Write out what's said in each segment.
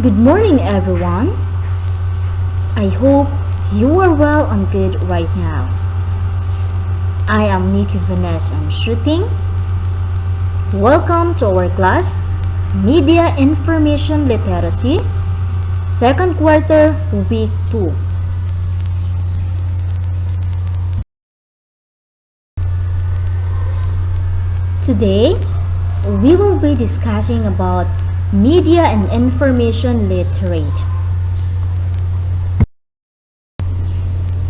Good morning, everyone. I hope you are well and good right now. I am Nikki Vanessa Shooting. Welcome to our class, Media Information Literacy, second quarter, week 2. Today, we will be discussing about Media and Information Literate.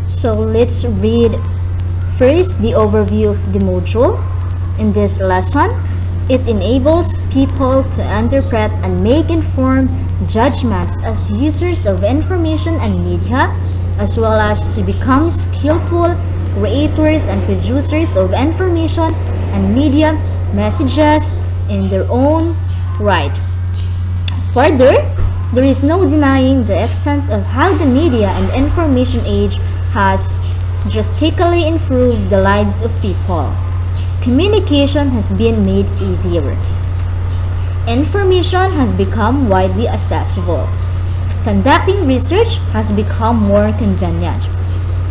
So let's read first the overview of the module. In this lesson, it enables people to interpret and make informed judgments as users of information and media, as well as to become skillful creators and producers of information and media messages in their own right. Further, there is no denying the extent of how the media and information age has drastically improved the lives of people. Communication has been made easier. Information has become widely accessible. Conducting research has become more convenient.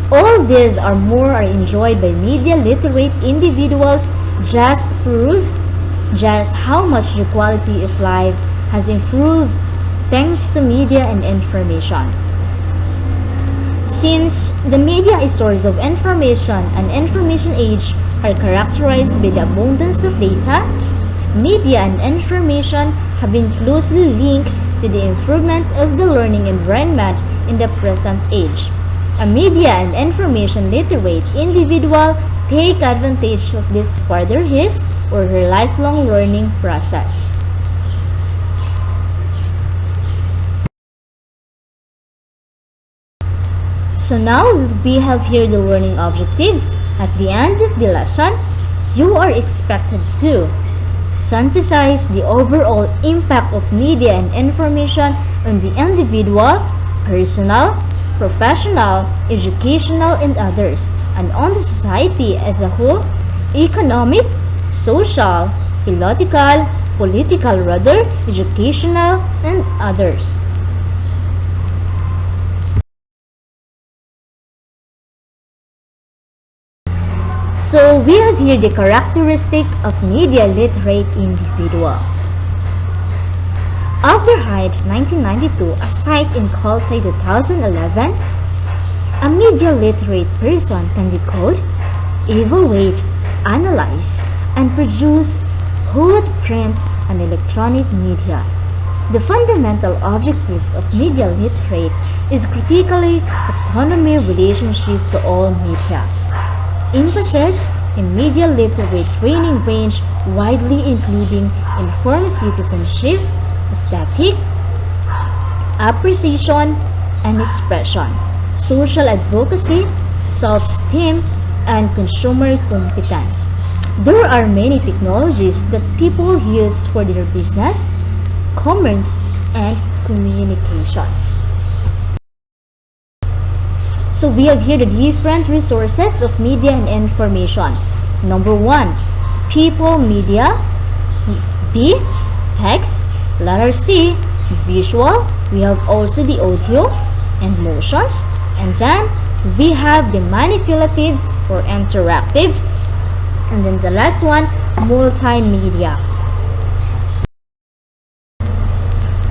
All these are enjoyed by media literate individuals just prove just how much the quality of life has improved thanks to media and information. Since the media is source of information and information age are characterized by the abundance of data, media and information have been closely linked to the improvement of the learning environment in the present age. A media and information literate individual take advantage of this further his or her lifelong learning process. So now we have here the learning objectives. At the end of the lesson, you are expected to synthesize the overall impact of media and information on the individual, personal, professional, educational, and others, and on the society as a whole, economic, social, political rather, educational, and others. So we have here the characteristic of media literate individual. After Hyde 1992, a site in Caltech 2011, a media literate person can decode, evaluate, analyze, and produce both print and electronic media. The fundamental objectives of media literate is critically autonomy relationship to all media. Emphasis in media literate training range widely including informed citizenship, aesthetic, appreciation and expression, social advocacy, self-esteem, and consumer competence. There are many technologies that people use for their business, commerce, and communications. So we have here the different resources of media and information. Number 1, people media. B, text. Letter C, visual. We have also the audio and motions. And then we have the manipulatives or interactive. And then the last one, multimedia.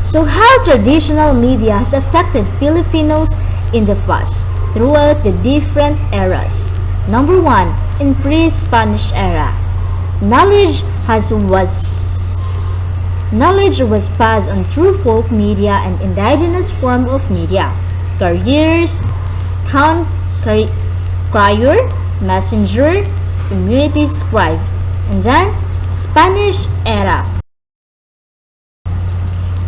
So how traditional media has affected Filipinos in the past throughout the different eras. Number 1, in pre-Spanish era, knowledge was passed on through folk media and indigenous form of media, carriers, town crier, messenger, community scribe. And then Spanish era,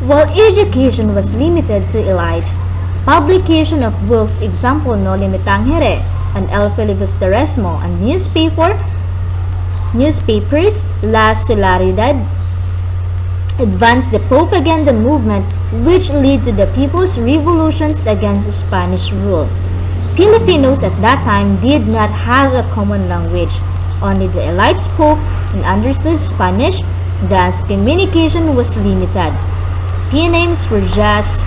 while education was limited to elite, publication of books, example No Limitangere and El Filibusterismo, and newspapers, La Solidaridad, advanced the propaganda movement which led to the people's revolutions against Spanish rule. Filipinos at that time did not have a common language. Only the elite spoke and understood Spanish, thus communication was limited. P names were just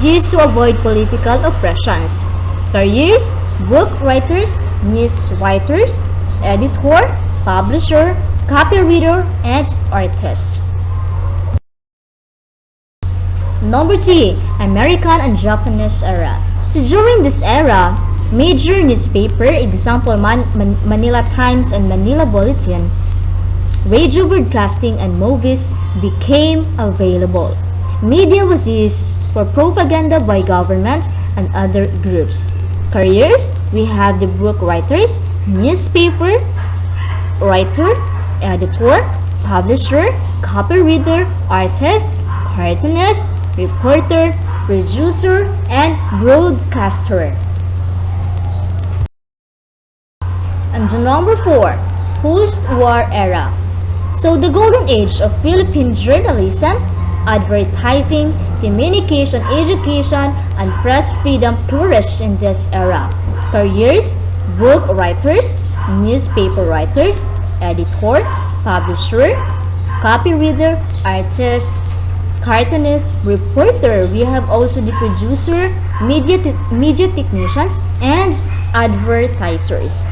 used to avoid political oppressions. Careers: book writers, news writers, editor, publisher, copyreader, and artist. Number 3, American and Japanese era. So during this era, major newspaper, example Manila Times and Manila Bulletin, radio broadcasting and movies became available. Media was used for propaganda by government and other groups. Careers: we have the book writers, newspaper writer, editor, publisher, copyreader, artist, cartoonist, reporter, producer, and broadcaster. And the number 4, post-war era. So the golden age of Philippine journalism, advertising, communication, education, and press freedom flourished in this era. Careers: book writers, newspaper writers, editor, publisher, copyreader, artist, cartoonist, reporter. We have also the producer, media technicians, and advertisers.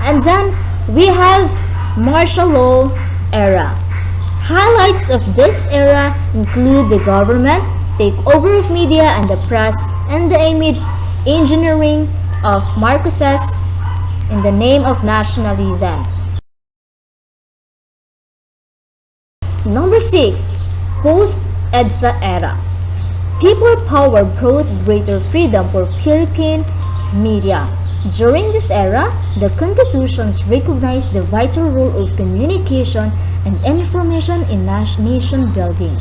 And then we have martial law era. Highlights of this era include the government takeover of media and the press and the image engineering of Marcoses in the name of nationalism. Number 6, post-EDSA era. People power brought greater freedom for Philippine media. During this era, the constitutions recognized the vital role of communication and information in nation building.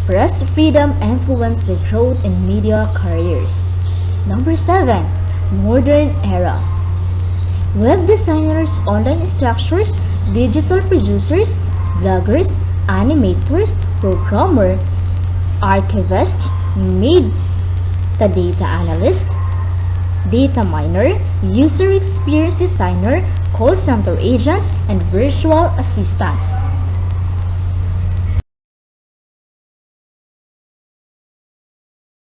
Press freedom influenced the growth in media careers. Number 7, modern era. Web designers, online structures, digital producers, bloggers, animators, programmer, archivist, metadata analyst, data miner, user experience designer, call center agents, and virtual assistants.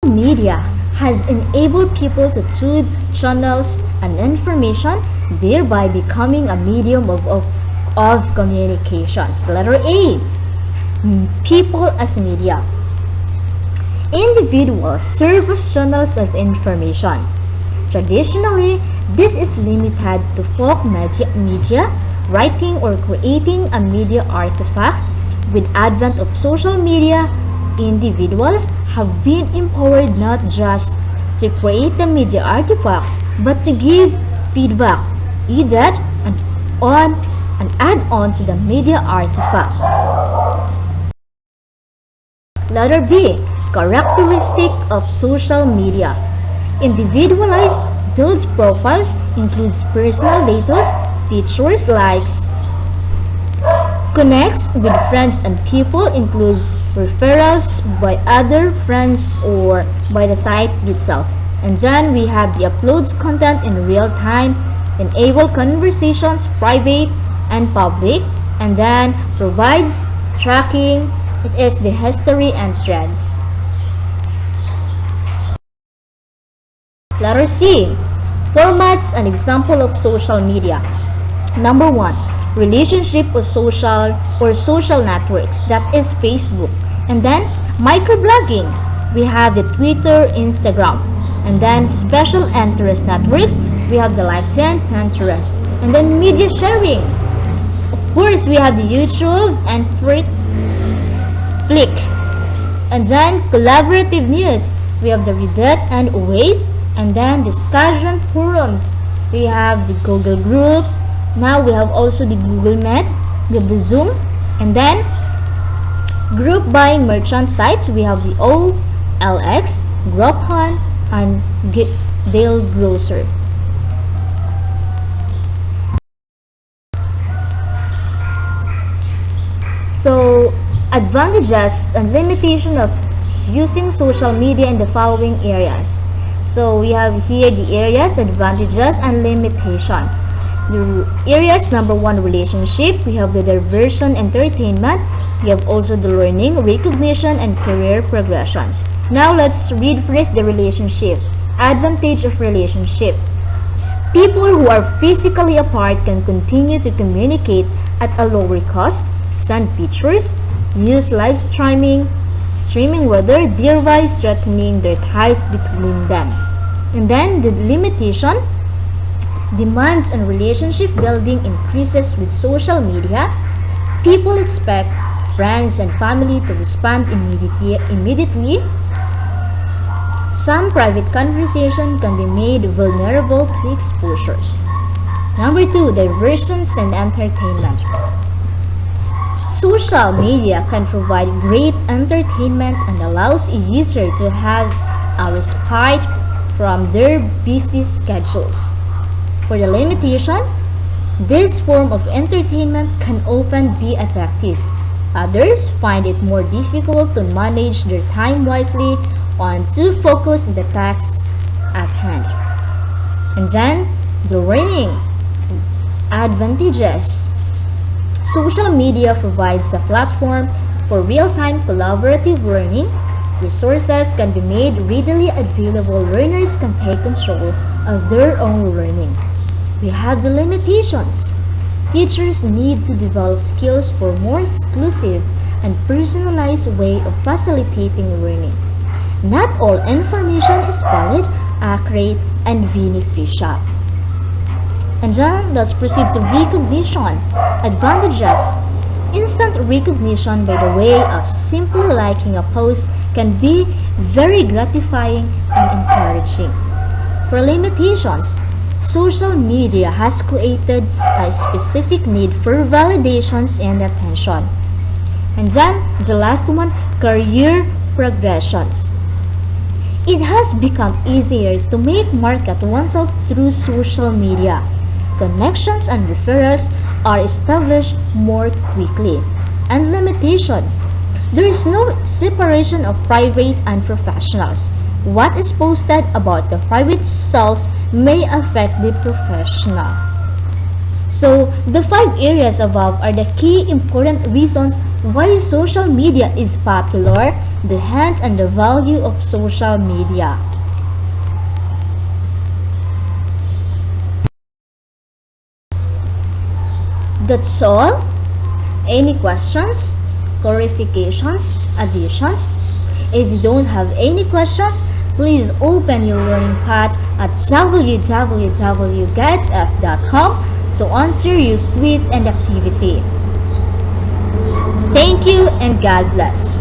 Media has enabled people to tube channels and information, thereby becoming a medium of communications. Letter A, people as media. Individuals serve as channels of information. Traditionally, this is limited to folk media, writing or creating a media artifact. With advent of social media, individuals have been empowered not just to create the media artifacts, but to give feedback, edit, and add on to the media artifact. Letter B, characteristic of social media. Individualized builds profiles, includes personal data, features, likes, connects with friends and people, includes referrals by other friends or by the site itself. And then we have the uploads content in real time, enable conversations private and public, and then provides tracking. It is the history and trends. Letter C, formats and example of social media. Number 1, relationship or social networks, that is Facebook. And then microblogging, we have the Twitter, Instagram. And then special interest networks, we have the LinkedIn, Pinterest. And then media sharing, of course we have the YouTube and Flick. And then collaborative news, we have the Reddit and Waze. And then discussion forums, we have the Google groups. Now we have also the Google Meet, we have the Zoom. And then group buying merchant sites, we have the OLX, Groupon, and Dale Grocer. So advantages and limitation of using social media in the following areas. So we have here the areas, advantages, and limitation. The areas: number 1, relationship. We have the diversion, entertainment, We have also the learning, recognition, and career progressions. Now let's read first the relationship. Advantage of relationship. People who are physically apart can continue to communicate at a lower cost, send pictures, use live streaming whether thereby strengthening their ties between them. And then the limitation, demands on relationship building increases with social media. People expect friends and family to respond immediately. Some private conversation can be made vulnerable to exposures. Number 2, diversions and entertainment. Social media can provide great entertainment and allows a user to have a respite from their busy schedules. For the limitation, this form of entertainment can often be addictive. Others find it more difficult to manage their time wisely on to focus on the task at hand. And then, the learning advantages. Social media provides a platform for real-time collaborative learning. Resources can be made readily available. Learners can take control of their own learning. We have the limitations. Teachers need to develop skills for more exclusive and personalized way of facilitating learning. Not all information is valid, accurate, and beneficial. And then let's proceed to recognition. Advantages. Instant recognition by the way of simply liking a post can be very gratifying and encouraging. For limitations, social media has created a specific need for validations and attention. And then the last one, career progressions. It has become easier to make market oneself through social media. Connections and referrals are established more quickly. And limitation. There is no separation of private and professionals. What is posted about the private self may affect the professional. So, the 5 areas above are the key important reasons why social media is popular, the hands and the value of social media. That's all. Any questions, clarifications, additions? If you don't have any questions, please open your learning path at www.gaitf.com to answer your quiz and activity. Thank you and God bless.